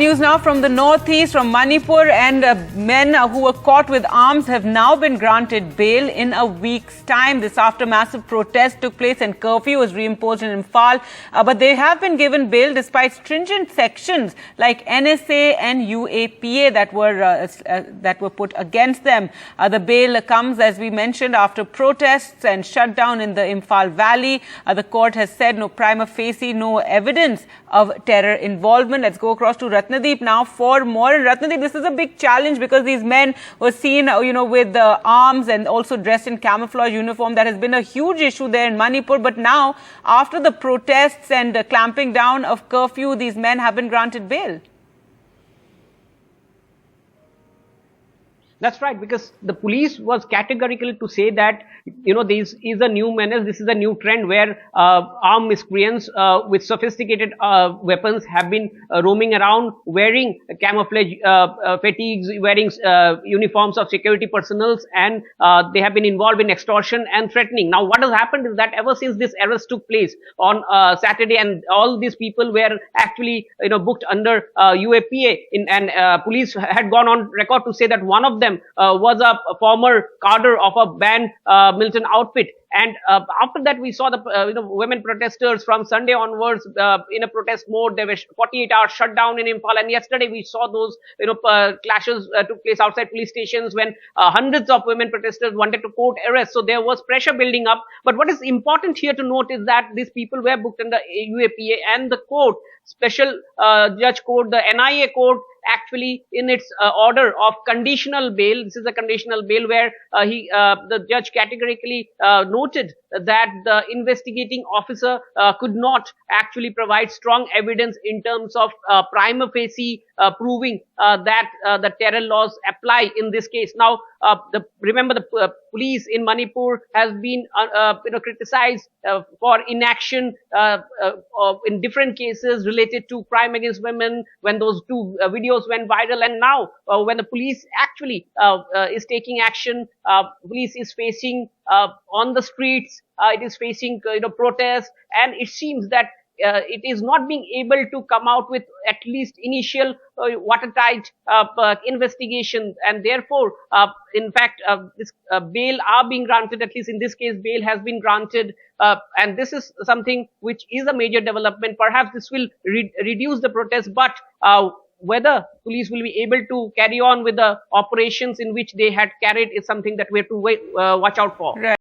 news now from the northeast, from Manipur, and men who were caught with arms have now been granted bail in a week's time. This after massive protests took place and curfew was reimposed in Imphal. But they have been given bail despite stringent sections like NSA and UAPA that were put against them. The bail comes, as we mentioned, after protests and shutdown in the Imphal Valley. The court has said no prima facie, no evidence of terror involvement. Let's go across to Ratnadeep now for more. And Ratnadeep, this is a big challenge because these men were seen, with arms and also dressed in camouflage uniform. That has been a huge issue there in Manipur. But now, after the protests and clamping down of curfew, these men have been granted bail. That's right, because the police was categorical to say that, this is a new menace, this is a new trend where armed miscreants with sophisticated weapons have been roaming around wearing camouflage fatigues, wearing uniforms of security personnel, and they have been involved in extortion and threatening. Now, what has happened is that ever since this arrest took place on Saturday, and all these people were actually, booked under UAPA, and police had gone on record to say that one of them was a former cadre of a banned militant outfit. And after that, we saw the women protesters from Sunday onwards in a protest mode. There was 48-hour shutdown in Imphal, and yesterday we saw those clashes took place outside police stations when hundreds of women protesters wanted to court arrest. So there was pressure building up. But what is important here to note is that these people were booked under UAPA, and the court, special judge court, the NIA court, actually in its order of conditional bail. This is a conditional bail where the judge categorically noted that the investigating officer could not actually provide strong evidence in terms of prima facie proving that the terror laws apply in this case. Now, remember the police in Manipur has been criticized for inaction in different cases related to crime against women, when those two videos went viral. And now when the police actually is taking action, police is facing on the streets, it is facing protests, and it seems that it is not being able to come out with at least initial watertight investigation, and therefore, in fact, this bail are being granted. At least in this case, bail has been granted, and this is something which is a major development. Perhaps this will reduce the protest, but whether police will be able to carry on with the operations in which they had carried is something that we have to watch out for. Right.